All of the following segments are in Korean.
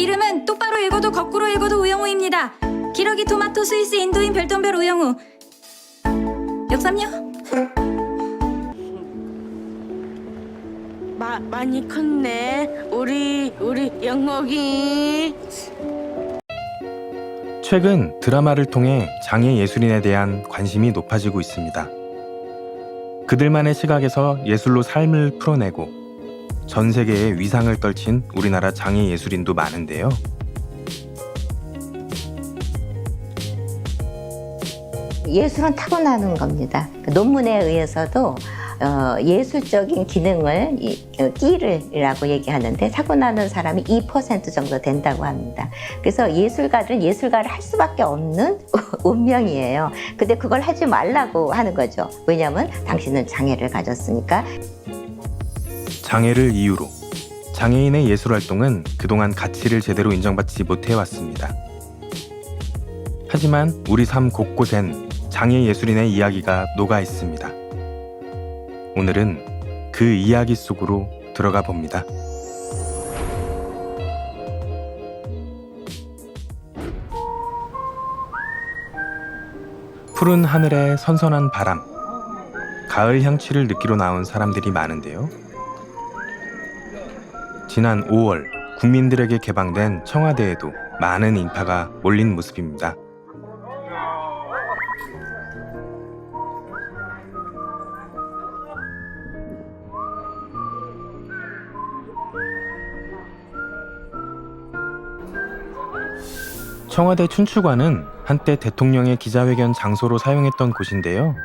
이름은 똑바로 읽어도 거꾸로 읽어도 우영우입니다. 기러기 토마토 스위스 인도인 별똥별 우영우. 역삼요? 많이 컸네. 우리 영옥이. 최근 드라마를 통해 장애 예술인에 대한 관심이 높아지고 있습니다. 그들만의 시각에서 예술로 삶을 풀어내고 전 세계에 위상을 떨친 우리나라 장애 예술인도 많은데요. 예술은 타고나는 겁니다. 논문에 의해서도 예술적인 기능을 끼를이라고 얘기하는데 타고나는 사람이 2% 정도 된다고 합니다. 그래서 예술가를 할 수밖에 없는 운명이에요. 근데 그걸 하지 말라고 하는 거죠. 왜냐하면 당신은 장애를 가졌으니까. 장애를 이유로 장애인의 예술활동은 그동안 가치를 제대로 인정받지 못해왔습니다. 하지만 우리 삶 곳곳엔 장애 예술인의 이야기가 녹아 있습니다. 오늘은 그 이야기 속으로 들어가 봅니다. 푸른 하늘에 선선한 바람, 가을 향취를 느끼러 나온 사람들이 많은데요. 지난 5월 국민들에게 개방된 청와대에도 많은 인파가 몰린 모습입니다. 청와대 춘추관은 한때 대통령의 기자회견 장소로 사용했던 곳인데요.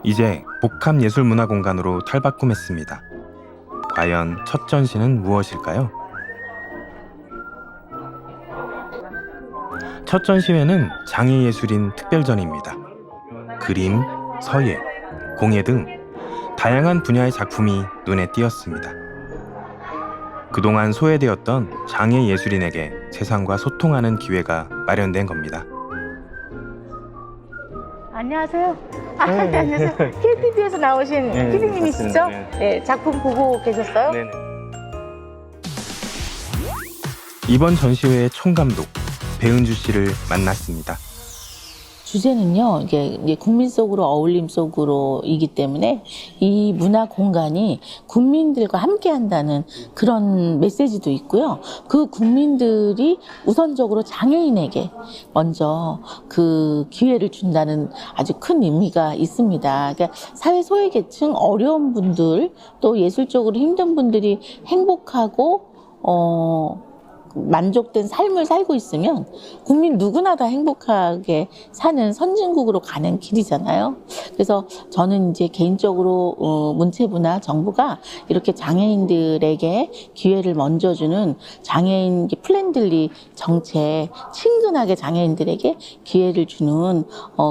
이제 복합예술문화공간으로 탈바꿈했습니다. 과연 첫 전시는 무엇일까요? 첫 전시회는 장애예술인 특별전입니다. 그림, 서예, 공예 등 다양한 분야의 작품이 눈에 띄었습니다. 그동안 소외되었던 장애 예술인에게 세상과 소통하는 기회가 마련된 겁니다. 안녕하세요. 안녕하세요. KTV에서 나오신 피디님이시죠? 네, 작품 보고 계셨어요? 네네. 이번 전시회의 총감독 배은주 씨를 만났습니다. 주제는요, 이게 국민 속으로 어울림 속으로이기 때문에 이 문화 공간이 국민들과 함께 한다는 그런 메시지도 있고요. 그 국민들이 우선적으로 장애인에게 먼저 그 기회를 준다는 아주 큰 의미가 있습니다. 그러니까 사회 소외계층, 어려운 분들, 또 예술적으로 힘든 분들이 행복하고, 만족된 삶을 살고 있으면 국민 누구나 다 행복하게 사는 선진국으로 가는 길이잖아요. 그래서 저는 이제 개인적으로 문체부나 정부가 이렇게 장애인들에게 기회를 먼저 주는 장애인 플랜들리 정책, 친근하게 장애인들에게 기회를 주는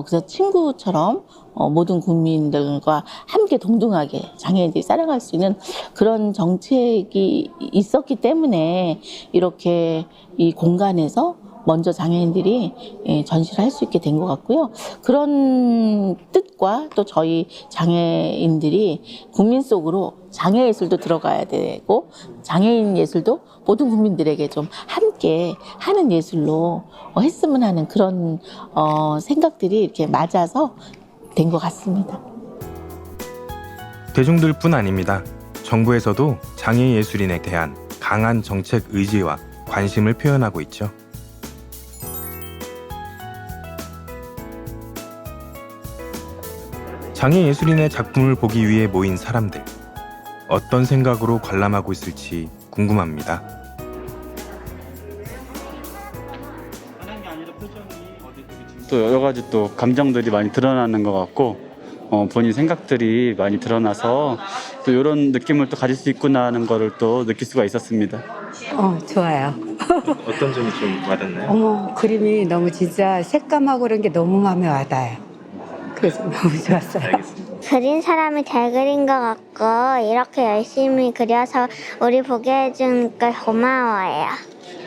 그래서 친구처럼 모든 국민들과 함께 동등하게 장애인들이 살아갈 수 있는 그런 정책이 있었기 때문에 이렇게 이 공간에서 먼저 장애인들이 전시를 할 수 있게 된 것 같고요. 그런 뜻과 또 저희 장애인들이 국민 속으로 장애 예술도 들어가야 되고 장애인 예술도 모든 국민들에게 좀 함께 하는 예술로 했으면 하는 그런 생각들이 이렇게 맞아서 된 것 같습니다. 대중들뿐 아닙니다. 정부에서도 장애 예술인에 대한 강한 정책 의지와 관심을 표현하고 있죠. 장애 예술인의 작품을 보기 위해 모인 사람들, 어떤 생각으로 관람하고 있을지 궁금합니다. 또 여러 가지 또 감정들이 많이 드러나는 것 같고 본인 생각들이 많이 드러나서 또 이런 느낌을 또 가질 수 있구나 하는 거를 또 느낄 수가 있었습니다. 좋아요. 어떤 점이 좀 와닿나요? 어머, 그림이 너무 진짜 색감하고 그런 게 너무 마음에 와닿아요. 그래서 너무 좋았어요. 알겠습니다. 그린 사람이 잘 그린 것 같고 이렇게 열심히 그려서 우리 보게 해주니까 고마워요.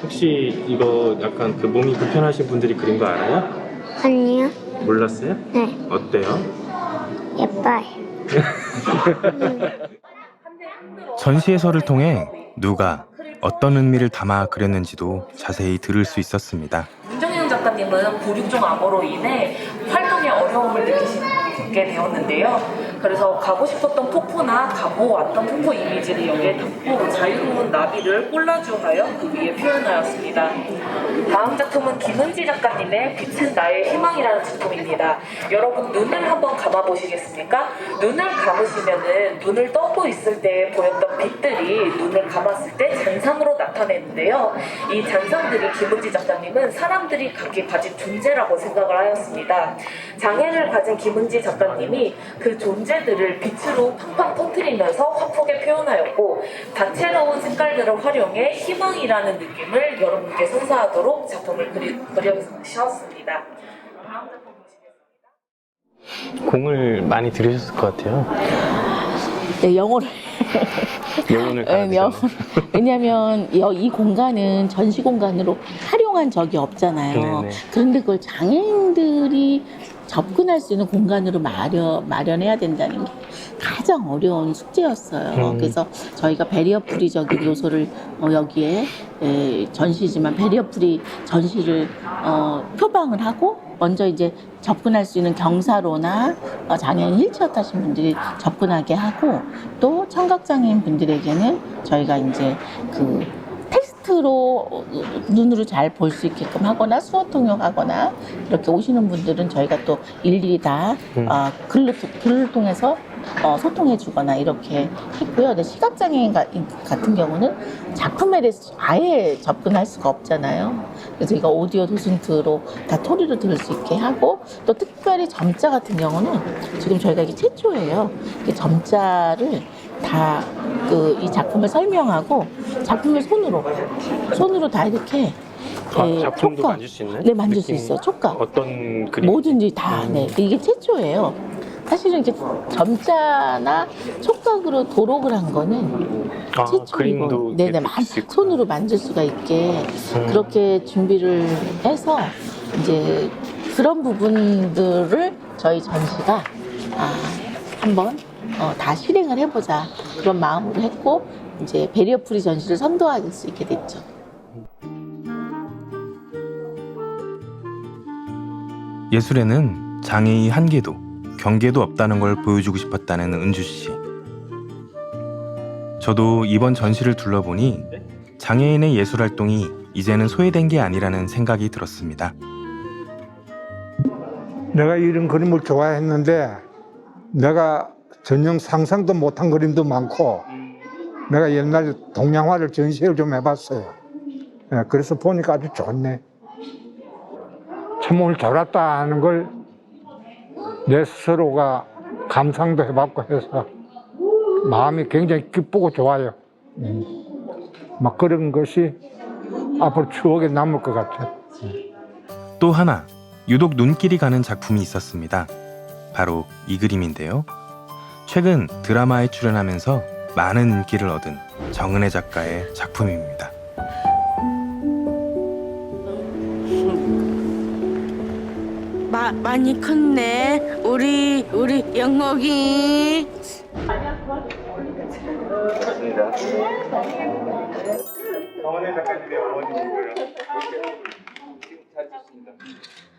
혹시 이거 약간 그 몸이 불편하신 분들이 그린 거 알아요? 아니요. 몰랐어요? 네. 어때요? 예뻐요. 전시회설을 통해 누가 어떤 의미를 담아 그렸는지도 자세히 들을 수 있었습니다. 문정현 작가님은 보육종 암호로 인해 활동에 어려움을 느끼게 되었는데요. 그래서 가고 싶었던 폭포나 가고 왔던 폭포 이미지를 여기에 담고 자유로운 나비를 콜라주하여 그 위에 표현하였습니다. 다음 작품은 김은지 작가님의 빛은 나의 희망이라는 작품입니다. 여러분 눈을 한번 감아보시겠습니까? 눈을 감으시면은 눈을 떠고 있을 때 보였던 빛들이 눈을 감았을 때 잔상으로 나타내는데요. 이 잔상들이 김은지 작가님은 사람들이 각기 가진 존재라고 생각을 하였습니다. 장애를 가진 김은지 작가님이 그 존재들을 빛으로 팡팡 터뜨리면서 화폭에 표현하였고 다채로운 색깔들을 활용해 희망이라는 느낌을 여러분께 선사하도록 작품을 그려주셨습니다. 다음 작품 보시겠습니다. 공을 많이 들으셨을 것 같아요. 네, 영어를 영혼을 왜냐하면 이 공간은 전시 공간으로 활용한 적이 없잖아요. 네네. 그런데 그걸 장애인들이 접근할 수 있는 공간으로 마련해야 된다는 게 가장 어려운 숙제였어요. 그래서 저희가 베리어프리적인 요소를 여기에 전시지만 베리어프리 전시를 표방을 하고 먼저 이제 접근할 수 있는 경사로나 장애인 휠체어 타신 분들이 접근하게 하고 또 청각장애인 분들에게는 저희가 이제 그 텍스트로 눈으로 잘 볼 수 있게끔 하거나 수어 통역하거나 이렇게 오시는 분들은 저희가 또 일일이 다 글을 통해서 소통해 주거나 이렇게 했고요. 근데 시각장애인 같은 경우는 작품에 대해서 아예 접근할 수가 없잖아요. 그래서 저희가 오디오 도슨트로 다 소리로 들을 수 있게 하고 또 특별히 점자 같은 경우는 지금 저희가 이게 최초예요. 이 점자를 다 이 작품을 설명하고 작품을 손으로 다 이렇게 작품도 촉각. 만질 수 있나요? 네, 만질 수 있어요. 촉각. 어떤 그림? 뭐든지 다. 네, 이게 최초예요. 사실은 이렇게 점자나 촉각으로 도록을 한 거는 최초이고, 그림도 네네, 이렇게 수 있구나. 손으로 만질 수가 있게 그렇게 준비를 해서 이제 그런 부분들을 저희 전시가 한번 다 실행을 해보자 그런 마음으로 했고 이제 베리어프리 전시를 선도할 수 있게 됐죠. 예술에는 장애의 한계도 경계도 없다는 걸 보여주고 싶었다는 은주 씨. 저도 이번 전시를 둘러보니 장애인의 예술 활동이 이제는 소외된 게 아니라는 생각이 들었습니다. 내가 이런 그림을 좋아했는데 내가 전혀 상상도 못한 그림도 많고 내가 옛날에 동양화를 전시를 좀 해봤어요. 그래서 보니까 아주 좋네. 참 오늘 졸았다 하는 걸 내 스스로가 감상도 해봤고 해서 마음이 굉장히 기쁘고 좋아요. 막 그런 것이 앞으로 추억에 남을 것 같아요. 또 하나 유독 눈길이 가는 작품이 있었습니다. 바로 이 그림인데요. 최근 드라마에 출연하면서 많은 인기를 얻은 정은혜 작가의 작품입니다. 많이 컸네. 우리 영옥이. 맞습니다. 정은혜 작가님의 어머니시고요.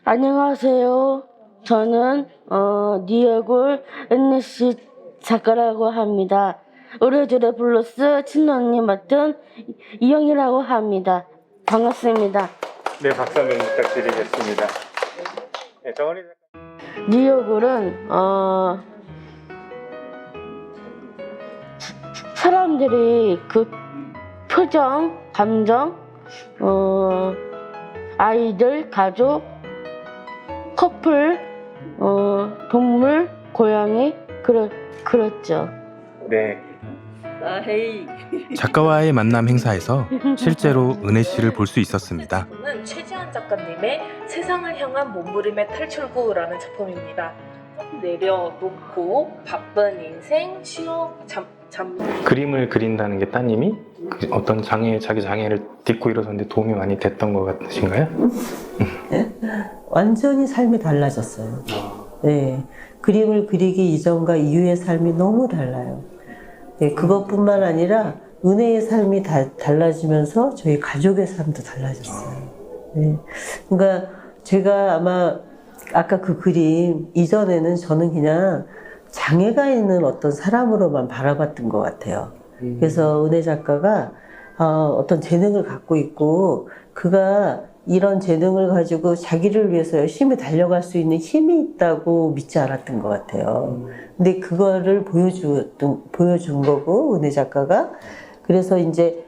안녕하세요. 저는 니얼굴 은혜씨 작가라고 합니다. 우레주레 블루스 친언니 맡은 이영이라고 합니다. 반갑습니다. 네, 박수 한번 부탁드리겠습니다. 네, 정은혜 작가. 니얼굴은 사람들이 그 표정, 감정, 아이들, 가족, 커플, 동물, 고양이 그랬죠. 네. 작가와의 만남 행사에서 실제로 은혜 씨를 볼 수 있었습니다. 작품은 최지한 작가님의 세상을 향한 몸부림의 탈출구라는 작품입니다. 조금 내려놓고 바쁜 인생, 쉬어, 잠. 그림을 그린다는 게 따님이 어떤 자기 장애를 딛고 일어서는데 도움이 많이 됐던 것 같으신가요? 완전히 삶이 달라졌어요. 네, 그림을 그리기 이전과 이후의 삶이 너무 달라요. 네, 그것뿐만 아니라 은혜의 삶이 달라지면서 저희 가족의 삶도 달라졌어요. 네. 그러니까 제가 아마 아까 그 그림 이전에는 저는 그냥 장애가 있는 어떤 사람으로만 바라봤던 것 같아요. 그래서 은혜 작가가 어떤 재능을 갖고 있고 그가 이런 재능을 가지고 자기를 위해서 열심히 달려갈 수 있는 힘이 있다고 믿지 않았던 것 같아요. 근데 그거를 보여준 거고 은혜 작가가. 그래서 이제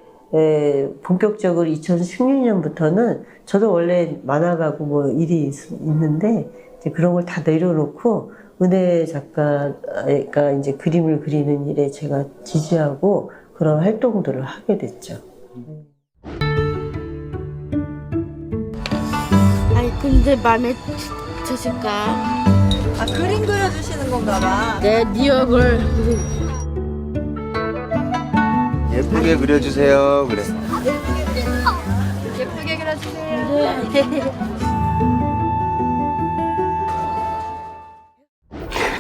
본격적으로 2016년부터는 저도 원래 만화가고 뭐 일이 있는데 이제 그런 걸 다 내려놓고 은혜 작가가 이제 그림을 그리는 일에 제가 지지하고 그런 활동들을 하게 됐죠. 아니 근데 마음에 드실까? 아, 그림 그려주시는 건가 봐. 네 얼굴 예쁘게 그려주세요. 그래. 예쁘게 그려주세요.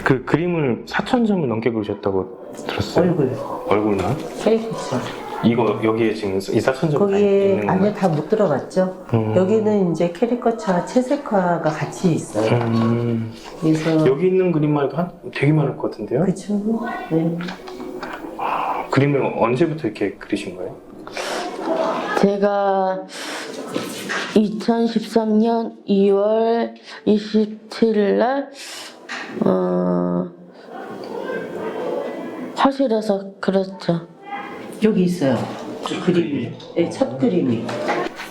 그 그림을 4,000점을 넘게 그리셨다고 들었어요. 얼굴만? 캐릭터. 이거 여기에 지금 이 4,000점 거기에 있는 건가요? 아니요 다 못 들어갔죠. 여기는 이제 캐리커처와 채색화가 같이 있어요. 그래서 여기 있는 그림만 해도 되게 많을 것 같은데요? 그렇죠. 네. 그림을 언제부터 이렇게 그리신 거예요? 제가 2013년 2월 27일 날 화실에서 그렸죠. 여기 있어요. 그 그림이. 네, 첫 그림이.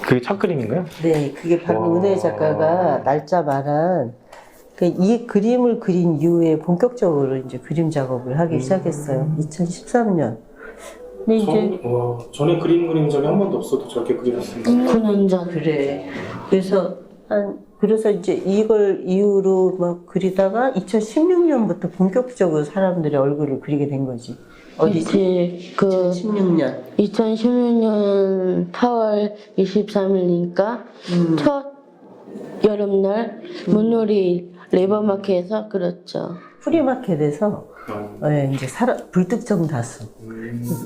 그게 첫 그림인가요? 네, 그게 바로 은혜 작가가 날짜 말한 이 그림을 그린 이후에 본격적으로 이제 그림 작업을 하기 시작했어요. 2013년. 근데 이제 전에 그림 그린 적이 한 번도 없어도 저렇게 그리셨습니다. 9년 전. 그래. 그래서 이제 이걸 이후로 막 그리다가 2016년부터 본격적으로 사람들의 얼굴을 그리게 된 거지. 어디지? 2016년. 2016년 4월 23일이니까 첫 여름날 문놀이 레이버마켓에서 그렸죠. 프리마켓에서 이제 불특정 다수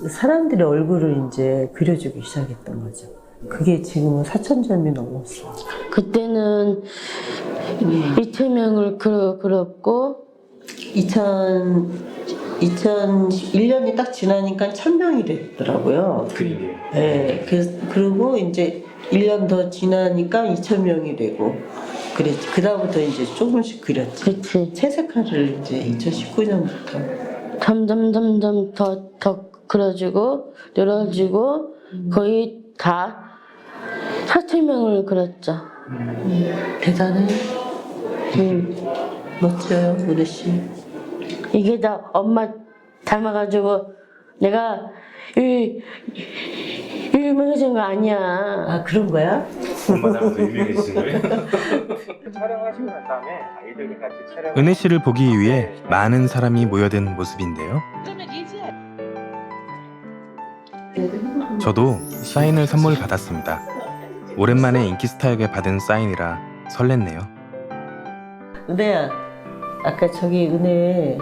사람들의 얼굴을 이제 그려주기 시작했던 거죠. 그게 지금은 4,000점이 넘었어요. 그때는 2,000명을 그렸고 2001년이 딱 지나니까 1,000명이 됐더라고요. 네, 그리고 이제 1년 더 지나니까 2,000명이 되고 그랬지. 그다음부터 이제 조금씩 그렸지. 그치. 채색화를 이제 2019년부터 점점 더 그려지고 늘어지고 거의 다 4,000명을 그렸죠. 대단해. 멋져요, 은혜 씨. 이게 다 엄마 닮아가지고 내가 유명해진 거 아니야. 아, 그런 거야? 엄마 닮아서 유명해지신 거예요? 촬영하시고 난 다음에 아이들과 같이 촬영. 은혜 씨를 보기 위해 많은 사람이 모여든 모습인데요. 저도 사인을 선물 받았습니다. 오랜만에 인기 스타에게 받은 사인이라 설렜네요. 은혜야, 아까 저기 은혜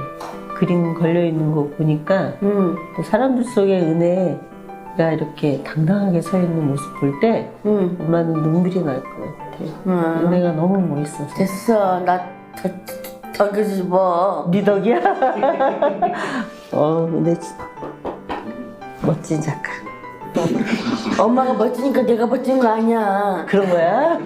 그림 걸려있는 거 보니까 또 사람들 속에 은혜가 이렇게 당당하게 서 있는 모습 볼 때 엄마는 눈물이 날 것 같아. 은혜가 너무 멋있어서. 됐어. 나 덕이지 뭐. 네 덕이야? 은혜 멋진 작가. 엄마가 멋지니까 내가 멋진 거 아니야. 그런 거야?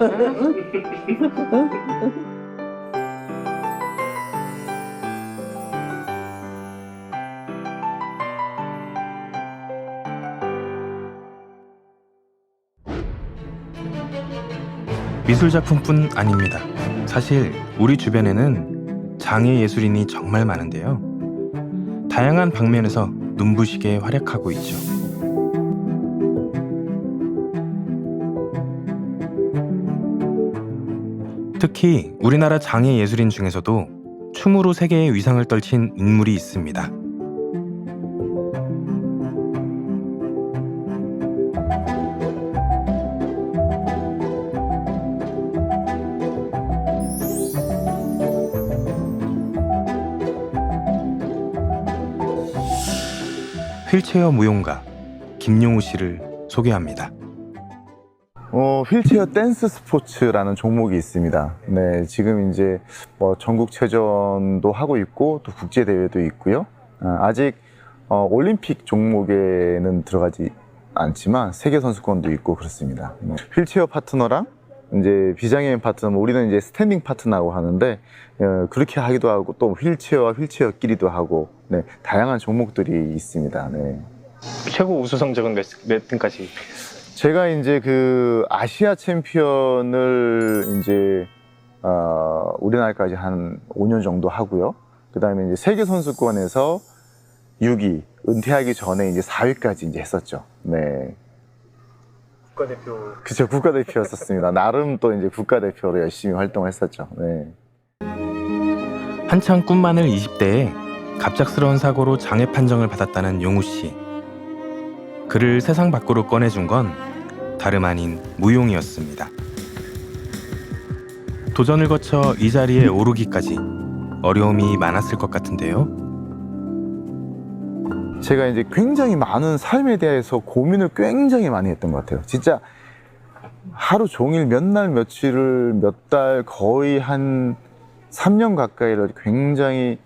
미술작품뿐 아닙니다. 사실 우리 주변에는 장애 예술인이 정말 많은데요. 다양한 방면에서 눈부시게 활약하고 있죠. 특히 우리나라 장애 예술인 중에서도 춤으로 세계의 위상을 떨친 인물이 있습니다. 휠체어 무용가 김용우 씨를 소개합니다. 휠체어 댄스 스포츠라는 종목이 있습니다. 네, 지금 이제 전국체전도 하고 있고 또 국제대회도 있고요. 아직 올림픽 종목에는 들어가지 않지만 세계선수권도 있고 그렇습니다. 휠체어 파트너랑 이제 비장애인 파트너, 우리는 이제 스탠딩 파트너라고 하는데 그렇게 하기도 하고 또 휠체어와 휠체어끼리도 하고 네, 다양한 종목들이 있습니다. 네. 최고 우수 성적은 몇 등까지? 제가 이제 그 아시아 챔피언을 이제 우리나라까지 한 5년 정도 하고요. 그 다음에 이제 세계 선수권에서 6위, 은퇴하기 전에 이제 4위까지 이제 했었죠. 네. 국가대표. 그쵸, 국가대표였었습니다. 나름 또 이제 국가대표로 열심히 활동을 했었죠. 네. 한창 꿈 많을 20대에 갑작스러운 사고로 장애 판정을 받았다는 용우 씨. 그를 세상 밖으로 꺼내준 건 다름 아닌 무용이었습니다. 도전을 거쳐 이 자리에 오르기까지 어려움이 많았을 것 같은데요. 제가 이제 굉장히 많은 삶에 대해서 고민을 굉장히 많이 했던 것 같아요. 진짜 하루 종일 몇 날 며칠을 몇 달 거의 한 3년 가까이를 굉장히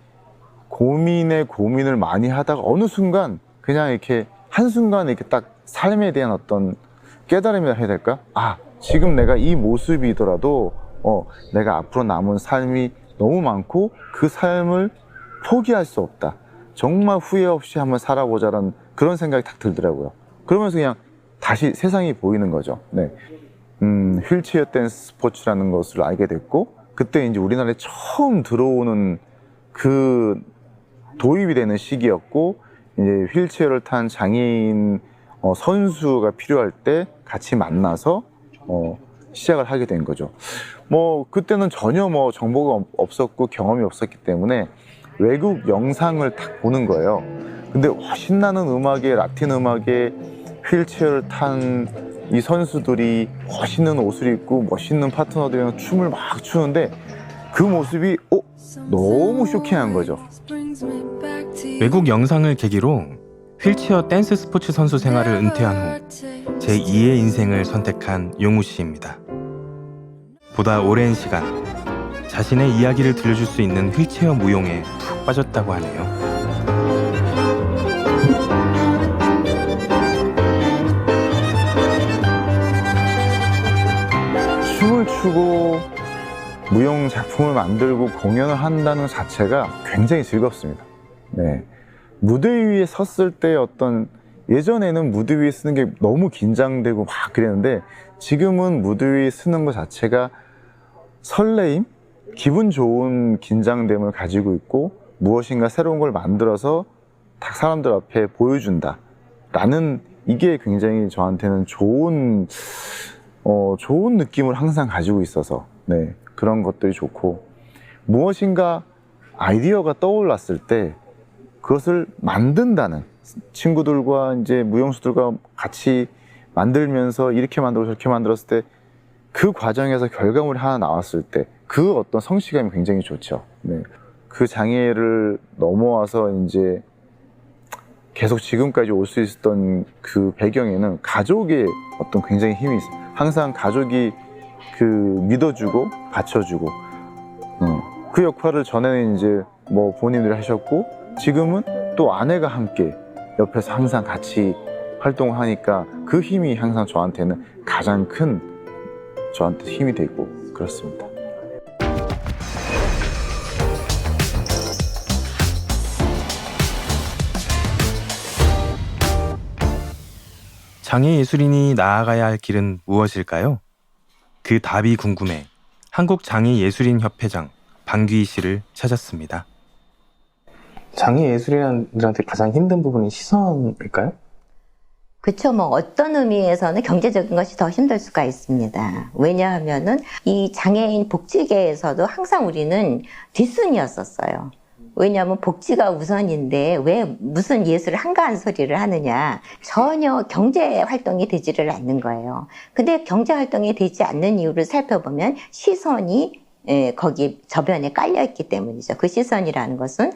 고민을 많이 하다가 어느 순간 그냥 이렇게 한순간에 이렇게 딱 삶에 대한 어떤 깨달음이라 해야 될까? 아, 지금 내가 이 모습이더라도 내가 앞으로 남은 삶이 너무 많고 그 삶을 포기할 수 없다. 정말 후회 없이 한번 살아보자라는 그런 생각이 딱 들더라고요. 그러면서 그냥 다시 세상이 보이는 거죠. 네. 휠체어 댄스 스포츠라는 것을 알게 됐고 그때 이제 우리나라에 처음 들어오는 그 도입이 되는 시기였고 이제 휠체어를 탄 장애인 선수가 필요할 때 같이 만나서 시작을 하게 된 거죠. 그때는 전혀 정보가 없었고 경험이 없었기 때문에 외국 영상을 딱 보는 거예요. 근데 신나는 음악에 라틴 음악에 휠체어를 탄 이 선수들이 멋있는 옷을 입고 멋있는 파트너들이랑 춤을 막 추는데 그 모습이 너무 쇼킹한 거죠. 외국 영상을 계기로 휠체어 댄스 스포츠 선수 생활을 은퇴한 후 제2의 인생을 선택한 용우 씨입니다. 보다 오랜 시간 자신의 이야기를 들려줄 수 있는 휠체어 무용에 푹 빠졌다고 하네요. 춤을 추고 무용 작품을 만들고 공연을 한다는 자체가 굉장히 즐겁습니다. 네. 무대 위에 섰을 때 예전에는 무대 위에 서는 게 너무 긴장되고 막 그랬는데 지금은 무대 위에 서는 것 자체가 설레임, 기분 좋은 긴장됨을 가지고 있고 무엇인가 새로운 걸 만들어서 딱 사람들 앞에 보여준다 라는 이게 굉장히 저한테는 좋은 느낌을 항상 가지고 있어서 네, 그런 것들이 좋고 무엇인가 아이디어가 떠올랐을 때 그것을 만든다는 친구들과 이제 무용수들과 같이 만들면서 이렇게 만들고 저렇게 만들었을 때 그 과정에서 결과물이 하나 나왔을 때 그 어떤 성취감이 굉장히 좋죠. 네. 그 장애를 넘어와서 이제 계속 지금까지 올 수 있었던 그 배경에는 가족의 어떤 굉장히 힘이 있어요. 항상 가족이 믿어주고 받쳐주고 그 역할을 전에는 이제 본인들이 하셨고 지금은 또 아내가 함께 옆에서 항상 같이 활동을 하니까 그 힘이 항상 저한테는 가장 큰 저한테 힘이 되고 그렇습니다. 장애 예술인이 나아가야 할 길은 무엇일까요? 그 답이 궁금해 한국장애예술인협회장 방귀희 씨를 찾았습니다. 장애 예술인들한테 가장 힘든 부분이 시선일까요? 그렇죠. 어떤 의미에서는 경제적인 것이 더 힘들 수가 있습니다. 왜냐하면은 이 장애인 복지계에서도 항상 우리는 뒷순이었었어요. 왜냐하면 복지가 우선인데 왜 무슨 예술을 한가한 소리를 하느냐. 전혀 경제 활동이 되지를 않는 거예요. 근데 경제 활동이 되지 않는 이유를 살펴보면 시선이 거기 저변에 깔려 있기 때문이죠. 그 시선이라는 것은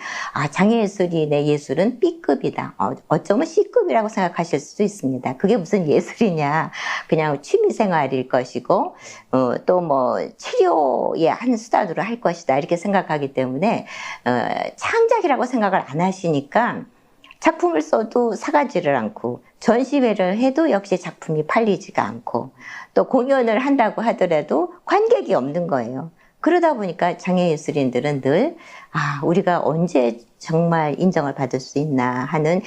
장애예술인의 예술은 B급이다. 어쩌면 C급이라고 생각하실 수도 있습니다. 그게 무슨 예술이냐. 그냥 취미생활일 것이고 또 뭐 치료의 한 수단으로 할 것이다. 이렇게 생각하기 때문에 창작이라고 생각을 안 하시니까 작품을 써도 사가지를 않고 전시회를 해도 역시 작품이 팔리지가 않고 또 공연을 한다고 하더라도 관객이 없는 거예요. 그러다 보니까 장애예술인들은 늘 우리가 언제 정말 인정을 받을 수 있나 하는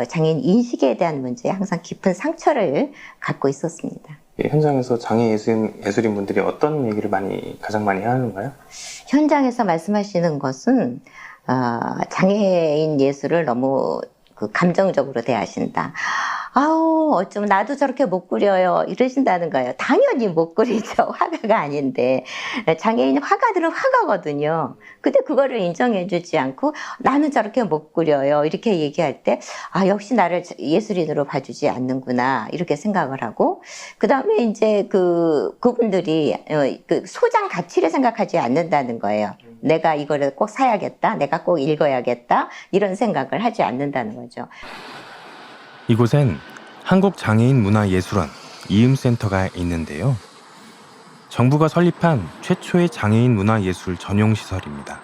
장애인 인식에 대한 문제에 항상 깊은 상처를 갖고 있었습니다. 현장에서 장애예술인 분들이 어떤 얘기를 가장 많이 하는가요? 현장에서 말씀하시는 것은 장애인 예술을 너무 감정적으로 대하신다. 어쩌면 나도 저렇게 못 그려요. 이러신다는 거예요. 당연히 못 그리죠. 화가가 아닌데. 장애인 화가들은 화가거든요. 근데 그거를 인정해주지 않고 나는 저렇게 못 그려요. 이렇게 얘기할 때 역시 나를 예술인으로 봐주지 않는구나. 이렇게 생각을 하고 그 다음에 이제 그분들이 그 소장 가치를 생각하지 않는다는 거예요. 내가 이거를 꼭 사야겠다. 내가 꼭 읽어야겠다. 이런 생각을 하지 않는다는 거죠. 이곳엔 한국장애인문화예술원 이음센터가 있는데요. 정부가 설립한 최초의 장애인 문화예술 전용시설입니다.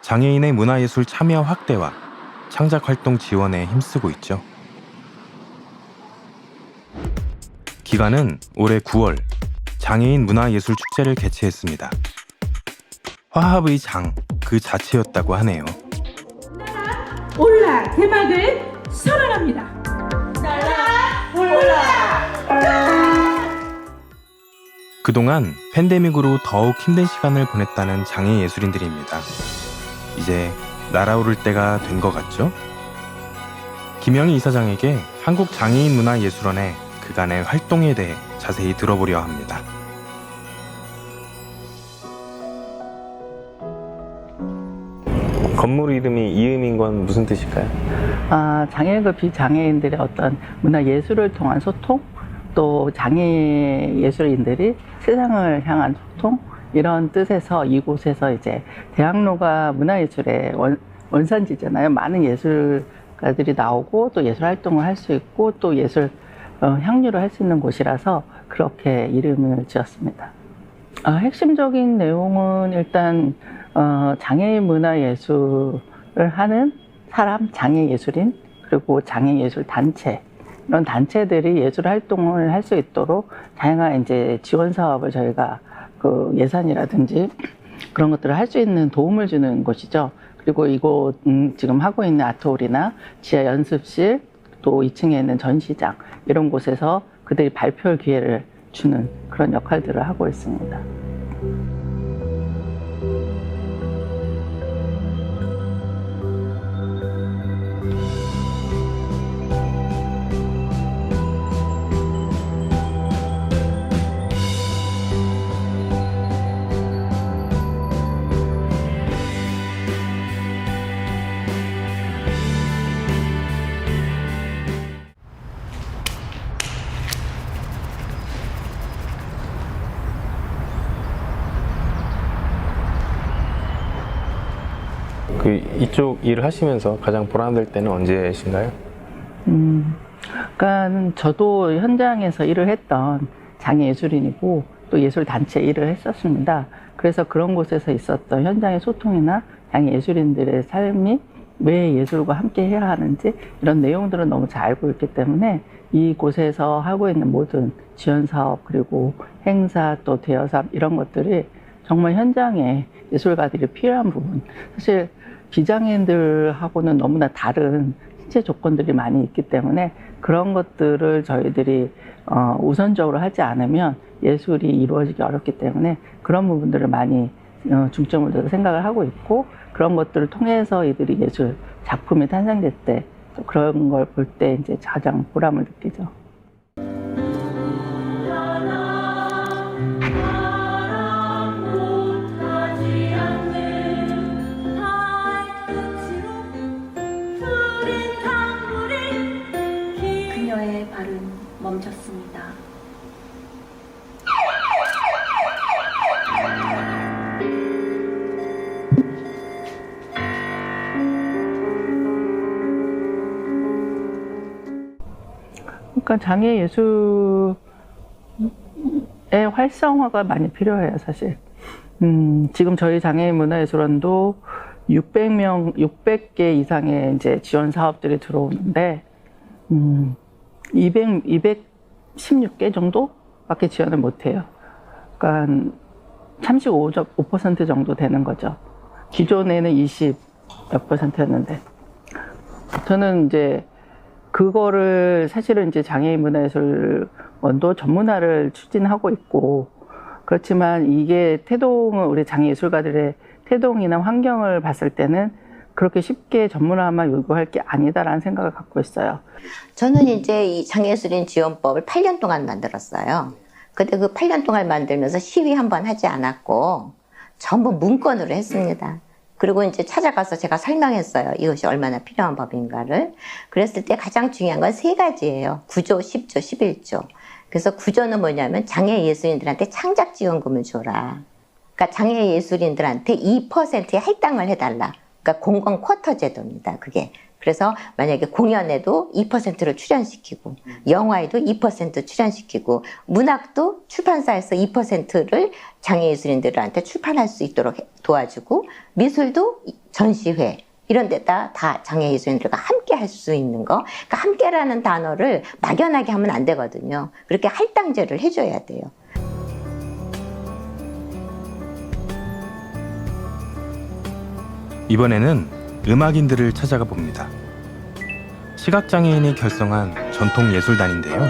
장애인의 문화예술 참여 확대와 창작활동 지원에 힘쓰고 있죠. 기관은 올해 9월 장애인 문화예술 축제를 개최했습니다. 화합의 장 그 자체였다고 하네요. 올라 대박을 선언합니다. 그동안 팬데믹으로 더욱 힘든 시간을 보냈다는 장애 예술인들입니다. 이제 날아오를 때가 된 것 같죠? 김영희 이사장에게 한국장애인문화예술원의 그간의 활동에 대해 자세히 들어보려 합니다. 건물 이름이 이음인 건 무슨 뜻일까요? 장애인과 비장애인들의 어떤 문화예술을 통한 소통, 또 장애 예술인들이 세상을 향한 소통, 이런 뜻에서 이곳에서 이제 대학로가 문화예술의 원산지잖아요. 많은 예술가들이 나오고 또 예술 활동을 할 수 있고 또 예술 향유를 할 수 있는 곳이라서 그렇게 이름을 지었습니다. 핵심적인 내용은 일단 장애인 문화예술을 하는 사람, 장애예술인, 그리고 장애예술 단체, 이런 단체들이 예술 활동을 할 수 있도록 다양한 이제 지원 사업을 저희가 예산이라든지 그런 것들을 할 수 있는 도움을 주는 곳이죠. 그리고 이곳 지금 하고 있는 아트홀이나 지하 연습실, 또 2층에 있는 전시장, 이런 곳에서 그들이 발표할 기회를 주는 그런 역할들을 하고 있습니다. 이쪽 일을 하시면서 가장 보람될 때는 언제신가요? 그러니까 저도 현장에서 일을 했던 장애예술인이고 또 예술단체 일을 했었습니다. 그래서 그런 곳에서 있었던 현장의 소통이나 장애예술인들의 삶이 왜 예술과 함께 해야 하는지 이런 내용들은 너무 잘 알고 있기 때문에 이곳에서 하고 있는 모든 지원사업, 그리고 행사, 또 대여사업, 이런 것들이 정말 현장에 예술가들이 필요한 부분, 사실 비장애인들하고는 너무나 다른 신체 조건들이 많이 있기 때문에 그런 것들을 저희들이 우선적으로 하지 않으면 예술이 이루어지기 어렵기 때문에 그런 부분들을 많이 중점을 둬서 생각을 하고 있고, 그런 것들을 통해서 이들이 예술 작품이 탄생될 때 또 그런 걸 볼 때 이제 가장 보람을 느끼죠. 그녀의 발은 멈췄습니다. 그러니까 장애 예술의 활성화가 많이 필요해요, 사실. 지금 저희 장애인 문화예술원도 600개 이상의 이제 지원 사업들이 들어오는데, 216개 정도밖에 지원을 못 해요. 그러니까 35% 정도 되는 거죠. 기존에는 20몇 %였는데. 저는 이제 그거를 사실은 이제 장애인 문화예술원도 전문화를 추진하고 있고, 그렇지만 이게 태동을, 우리 장애예술가들의 태동이나 환경을 봤을 때는 그렇게 쉽게 전문화만 요구할 게 아니다라는 생각을 갖고 있어요. 저는 이제 이 장애예술인 지원법을 8년 동안 만들었어요. 근데 그 8년 동안 만들면서 시위 한 번 하지 않았고 전부 문건으로 했습니다. 그리고 이제 찾아가서 제가 설명했어요. 이것이 얼마나 필요한 법인가를. 그랬을 때 가장 중요한 건 3가지예요. 9조, 10조, 11조. 그래서 9조는 뭐냐면 장애예술인들한테 창작지원금을 줘라. 그러니까 장애예술인들한테 2%의 할당을 해달라. 그러니까 공공 쿼터 제도입니다. 그게. 그래서 만약에 공연에도 2%를 출연시키고, 영화에도 2% 출연시키고, 문학도 출판사에서 2%를 장애예술인들한테 출판할 수 있도록 도와주고, 미술도 전시회 이런 데다 다 장애예술인들과 함께 할 수 있는 거. 그러니까 함께라는 단어를 막연하게 하면 안 되거든요. 그렇게 할당제를 해줘야 돼요. 이번에는 음악인들을 찾아가 봅니다. 시각장애인이 결성한 전통 예술단인데요.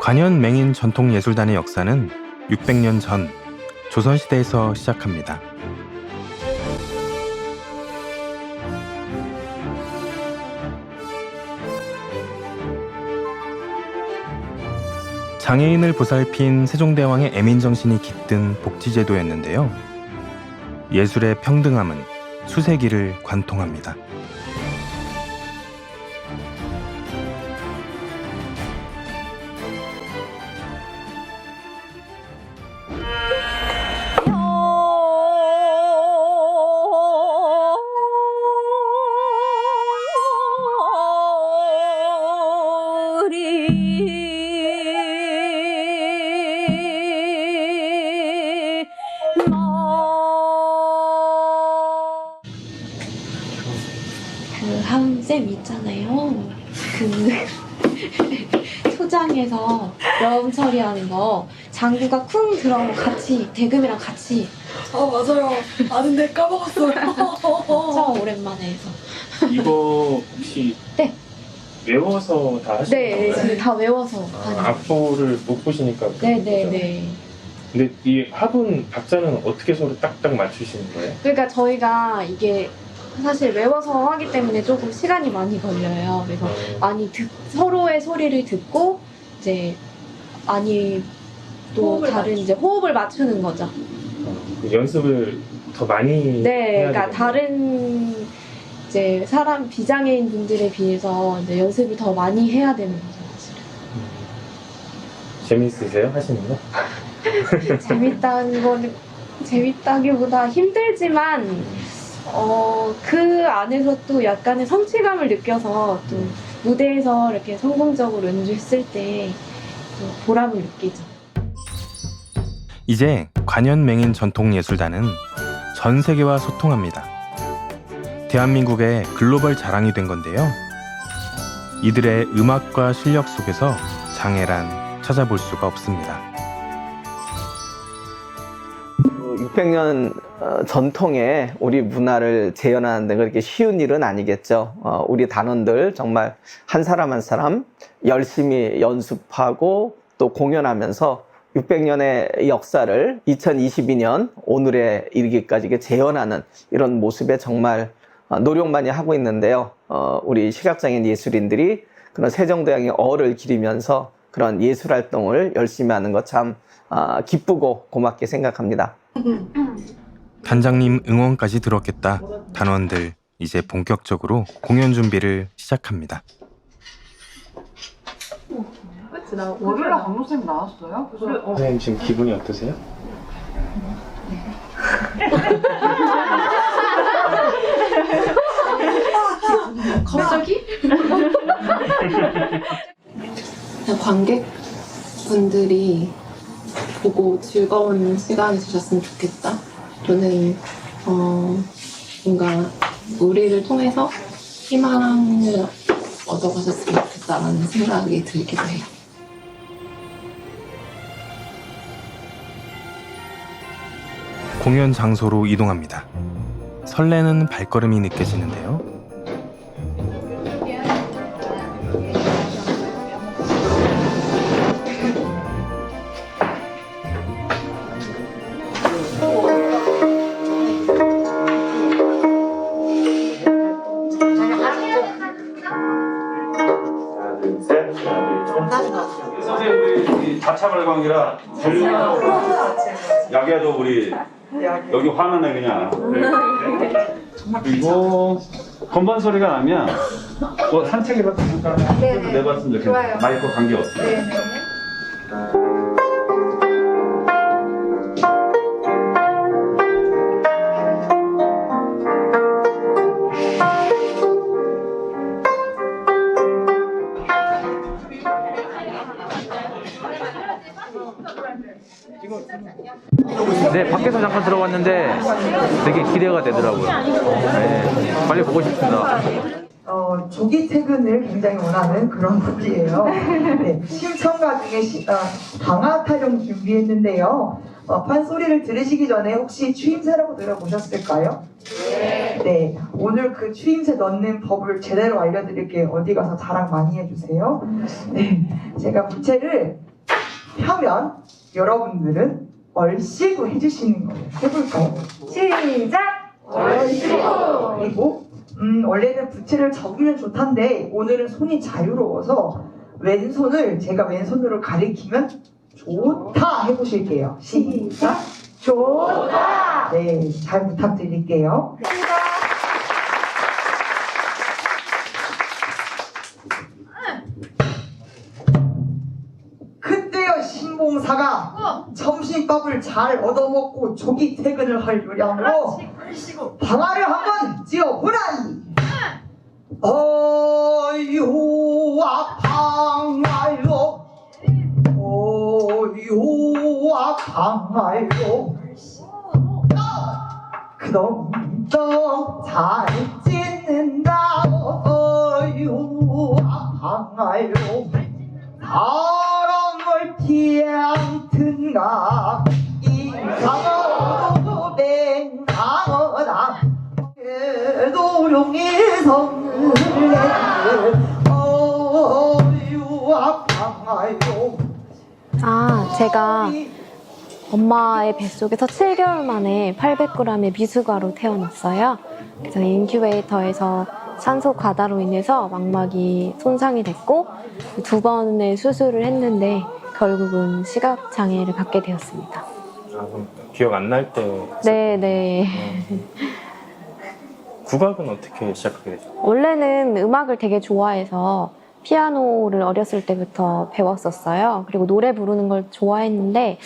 관현맹인 전통예술단의 역사는 600년 전 조선시대에서 시작합니다. 장애인을 보살핀 세종대왕의 애민정신이 깃든 복지제도였는데요. 예술의 평등함은 수세기를 관통합니다. 그 하은쌤 있잖아요. 그 초장에서 면 처리하는 거 장구가 쿵 들어오고 같이 대금이랑 같이. 맞아요. 아는데 까먹었어요. 처음 오랜만에 해서. 이거 혹시 네. 외워서 다 하시는 네, 건가요? 다 외워서. 악보를 못 보시니까. 네네네. 근데 이 화분 박자는 어떻게 서로 딱딱 맞추시는 거예요? 그러니까 저희가 이게 사실 외워서 하기 때문에 조금 시간이 많이 걸려요. 그래서 많이 서로의 소리를 듣고 이제 많이 또 다른 이제 호흡을 맞추는 거죠. 연습을 더 많이 네, 해야 그러니까 되겠네요. 다른 이제 사람 비장애인 분들에 비해서 이제 연습을 더 많이 해야 되는 거죠, 사실은. 재밌으세요? 하시는 거? 재밌다는 거는 재밌다기보다 힘들지만 그 안에서 또 약간의 성취감을 느껴서 또 무대에서 이렇게 성공적으로 연주했을 때 보람을 느끼죠. 이제 관현맹인 전통예술단은 전 세계와 소통합니다. 대한민국의 글로벌 자랑이 된 건데요. 이들의 음악과 실력 속에서 장애란 찾아볼 수가 없습니다. 600년 전통의 우리 문화를 재현하는 데 그렇게 쉬운 일은 아니겠죠. 우리 단원들 정말 한 사람 한 사람 열심히 연습하고 또 공연하면서 600년의 역사를 2022년 오늘에 이르기까지 재현하는 이런 모습에 정말 노력 많이 하고 있는데요. 우리 시각장애인 예술인들이 그런 세종대왕의 어를 기리면서 그런 예술 활동을 열심히 하는 것 참 기쁘고 고맙게 생각합니다. 단장님 응원까지 들었겠다. 단원들 이제 본격적으로 공연 준비를 시작합니다. 나 월요일에 강로쌤 나왔어요? 선생님 지금 기분이 어떠세요? 갑자기? 관객분들이 보고 즐거운 시간이 되셨으면 좋겠다. 저는 뭔가 우리를 통해서 희망을 얻어가셨으면 좋겠다라는 생각이 들기도 해요. 공연 장소로 이동합니다. 설레는 발걸음이 느껴지는데요. 선생님 우리 자차 발광이라 약이야도 우리 여기 화나네 그냥. 그리고 건반 소리가 나면 뭐 산책이라도 잠깐 내봤으면 좋겠네. 마이크 관계 없어. 네, 밖에서 잠깐 들어봤는데 되게 기대가 되더라고요. 네, 빨리 보고 싶습니다. 조기 퇴근을 굉장히 원하는 그런 곡이에요. 네, 심청가 중에 방아 타령 준비했는데요. 판소리를 들으시기 전에 혹시 추임새라고 들어보셨을까요? 네, 오늘 그 추임새 넣는 법을 제대로 알려드릴게요. 어디 가서 자랑 많이 해주세요. 네, 제가 부채를 펴면 여러분들은 얼씨구 해주시는 거예요. 해볼까요? 시작! 얼씨구! 그리고 원래는 부채를 접으면 좋단데 오늘은 손이 자유로워서 왼손을 제가 왼손으로 가리키면 좋다 해보실게요. 시작! 좋다! 네, 잘 부탁드릴게요. 그때요 신봉사가 점심밥을 잘 얻어먹고 조기 퇴근을 할 요량으로 방아를 한번 찧어보라니. 어유아 방아요, 어유아 방아요, 그동동 잘 찢는다. 어유아 방아요, 사람을 피양튼가 이상하고 맹랑하다 도룡의 성을 내고 어유 아파요. 제가 엄마의 뱃속에서 7개월 만에 800g의 미숙아로 태어났어요. 그래서 인큐베이터에서 산소 과다로 인해서 망막이 손상이 됐고 2번의 수술을 했는데 결국은 시각장애를 갖게 되었습니다. 그럼 기억 안 날 때? 네. 국악은 어떻게 시작하게 되죠? 원래는 음악을 되게 좋아해서 피아노를 어렸을 때부터 배웠었어요. 그리고 노래 부르는 걸 좋아했는데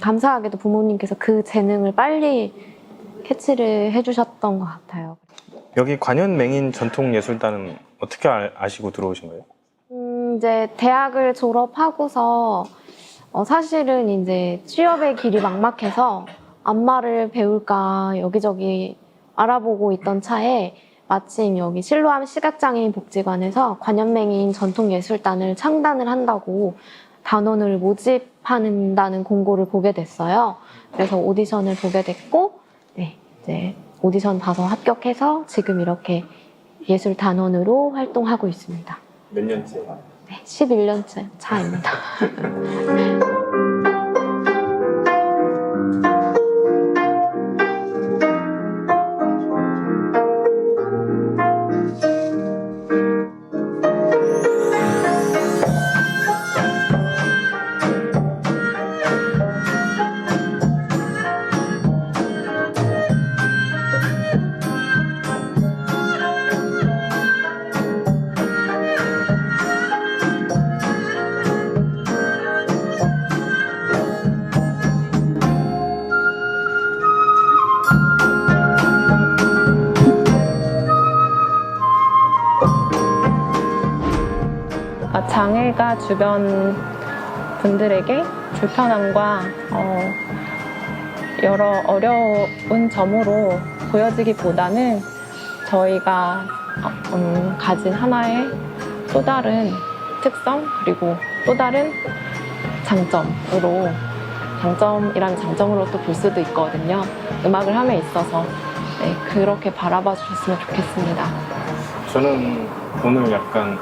감사하게도 부모님께서 그 재능을 빨리 캐치를 해주셨던 것 같아요. 여기 관현맹인 전통예술단은 어떻게 아시고 들어오신 거예요? 이제 대학을 졸업하고서 사실은 이제 취업의 길이 막막해서 안마를 배울까 여기저기 알아보고 있던 차에 마침 여기 실로암 시각장애인 복지관에서 관현맹인 전통예술단을 창단을 한다고 단원을 모집한다는 공고를 보게 됐어요. 그래서 오디션을 보게 됐고, 네, 이제 오디션 봐서 합격해서 지금 이렇게 예술 단원으로 활동하고 있습니다. 몇 년째? 네, 11년째 차입니다. 장애가 주변 분들에게 불편함과 여러 어려운 점으로 보여지기보다는 저희가 가진 하나의 또 다른 특성 그리고 또 다른 장점이라는 장점으로 또 볼 수도 있거든요. 음악을 함에 있어서 네, 그렇게 바라봐 주셨으면 좋겠습니다. 저는 오늘 약간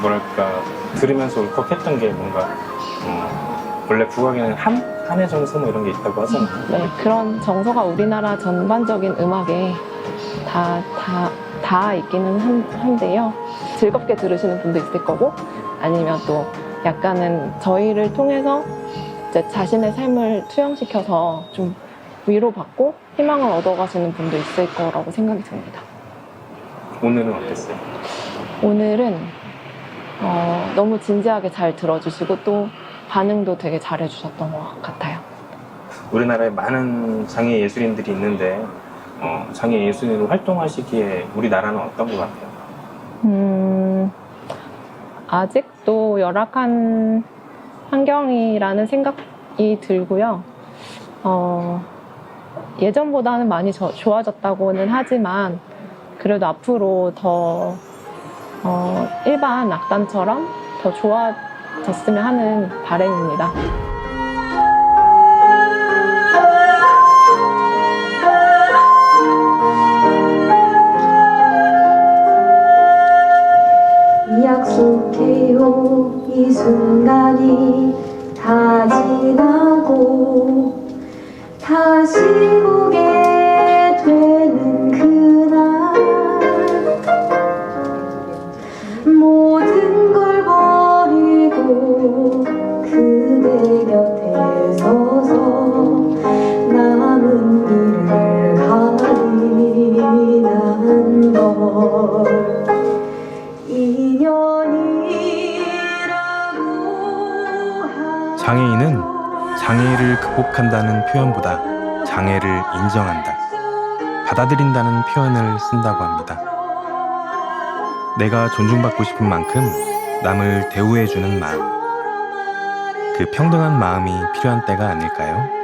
뭐랄까 들으면서 울컥했던 게 뭔가 원래 국악에는 한의 정서 뭐 이런 게 있다고 하잖아요. 네, 그런 정서가 우리나라 전반적인 음악에 다 있기는 한데요. 즐겁게 들으시는 분도 있을 거고 아니면 또 약간은 저희를 통해서 이제 자신의 삶을 투영시켜서 좀 위로받고 희망을 얻어가시는 분도 있을 거라고 생각이 듭니다. 오늘은 어땠어요? 오늘은 너무 진지하게 잘 들어주시고 또 반응도 되게 잘해주셨던 것 같아요. 우리나라에 많은 장애 예술인들이 있는데 장애 예술인으로 활동하시기에 우리나라는 어떤 것 같아요? 아직도 열악한 환경이라는 생각이 들고요. 예전보다는 많이 좋아졌다고는 하지만 그래도 앞으로 더 일반 악단처럼 더 좋아졌으면 하는 바람입니다. 약속해요 이 순간이 다 지나고 다시 보게 되는 그날 모든 걸 버리고 그대 곁에 서서 남은 길을 가리는 걸 장애인은 장애를 극복한다는 표현보다 장애를 인정한다, 받아들인다는 표현을 쓴다고 합니다. 내가 존중받고 싶은 만큼 남을 대우해주는 마음, 그 평등한 마음이 필요한 때가 아닐까요?